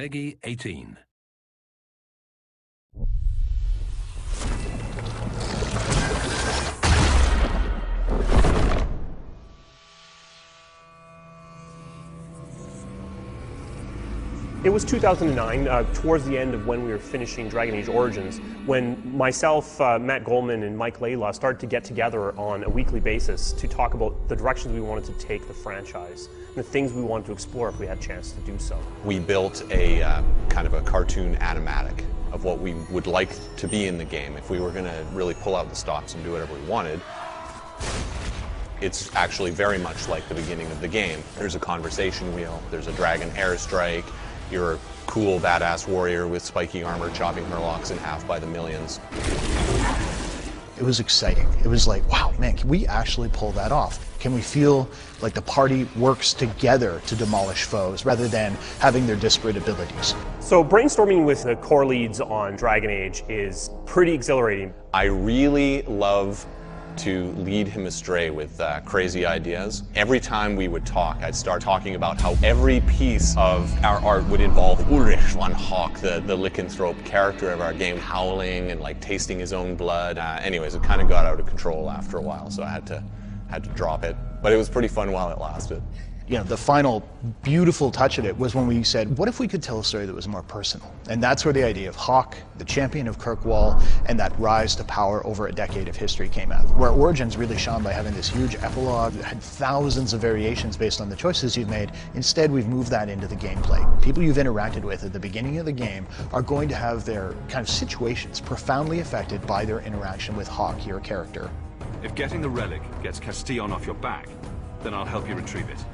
Peggy 18. It was 2009, towards the end of when we were finishing Dragon Age Origins, when myself, Matt Goldman, and Mike Layla started to get together on a weekly basis to talk about the directions we wanted to take the franchise, and the things we wanted to explore if we had a chance to do so. We built a kind of a cartoon animatic of what we would like to be in the game if we were going to really pull out the stops and do whatever we wanted. It's actually very much like the beginning of the game. There's a conversation wheel, there's a dragon airstrike, you're a cool, badass warrior with spiky armor chopping Murlocs in half by the millions. It was exciting. It was like, wow, man, can we actually pull that off? Can we feel like the party works together to demolish foes rather than having their disparate abilities? So brainstorming with the core leads on Dragon Age is pretty exhilarating. I really love to lead him astray with crazy ideas. Every time we would talk, I'd start talking about how every piece of our art would involve Ulrich von Hawk, the lycanthrope character of our game, howling and like tasting his own blood. Anyways, it kind of got out of control after a while, so I had to drop it. But it was pretty fun while it lasted. You know, the final beautiful touch of it was when we said, what if we could tell a story that was more personal? And that's where the idea of Hawk, the champion of Kirkwall, and that rise to power over a decade of history came out. Where Origins really shone by having this huge epilogue that had thousands of variations based on the choices you've made. Instead, we've moved that into the gameplay. People you've interacted with at the beginning of the game are going to have their kind of situations profoundly affected by their interaction with Hawk, your character. If getting the relic gets Castillon off your back, then I'll help you retrieve it.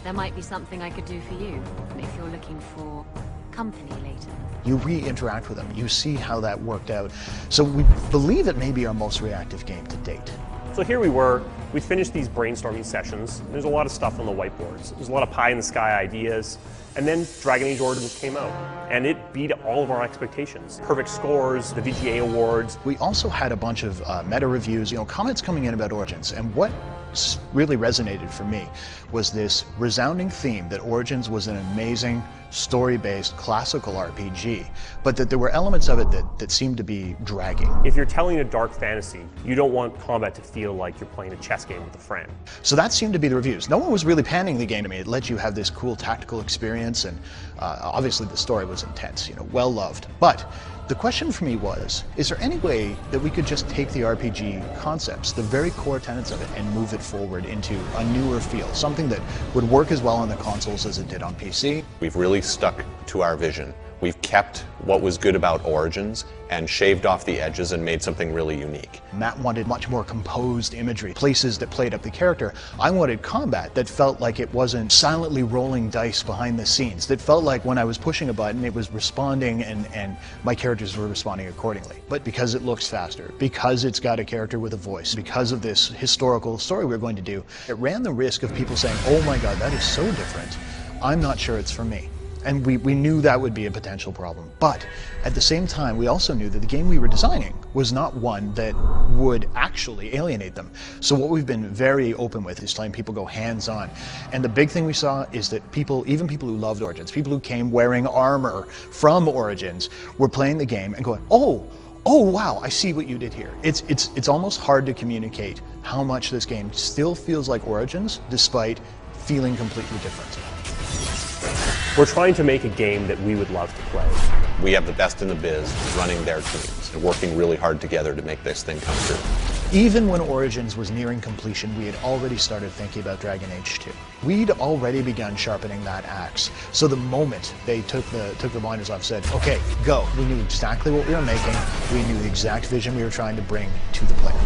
There might be something I could do for you, if you're looking for company later. You re-interact with them, you see how that worked out. So we believe it may be our most reactive game to date. So here we were, we finished these brainstorming sessions. There's a lot of stuff on the whiteboards. There's a lot of pie-in-the-sky ideas. And then Dragon Age Origins came out, and it beat all of our expectations. Perfect scores, the VGA awards. We also had a bunch of meta reviews, comments coming in about Origins, and what really resonated for me was this resounding theme that Origins was an amazing story-based classical RPG, but that there were elements of it that seemed to be dragging. If you're telling a dark fantasy, you don't want combat to feel like you're playing a chess game with a friend. So that seemed to be the reviews. No one was really panning the game to me. It let you have this cool tactical experience, and obviously the story was intense, well loved. But the question for me was, is there any way that we could just take the RPG concepts, the very core tenets of it, and move it forward into a newer feel, something that would work as well on the consoles as it did on PC? We've really stuck to our vision. We've kept what was good about Origins and shaved off the edges and made something really unique. Matt wanted much more composed imagery, places that played up the character. I wanted combat that felt like it wasn't silently rolling dice behind the scenes, that felt like when I was pushing a button it was responding and my characters were responding accordingly. But because it looks faster, because it's got a character with a voice, because of this historical story we're going to do, it ran the risk of people saying, oh my god, that is so different, I'm not sure it's for me. And we knew that would be a potential problem. But at the same time, we also knew that the game we were designing was not one that would actually alienate them. So what we've been very open with is letting people go hands-on. And the big thing we saw is that people, even people who loved Origins, people who came wearing armor from Origins, were playing the game and going, oh wow, I see what you did here. It's almost hard to communicate how much this game still feels like Origins, despite feeling completely different. We're trying to make a game that we would love to play. We have the best in the biz running their teams and working really hard together to make this thing come true. Even when Origins was nearing completion, we had already started thinking about Dragon Age 2. We'd already begun sharpening that axe. So the moment they took the blinders off, said, okay, go. We knew exactly what we were making. We knew the exact vision we were trying to bring to the player.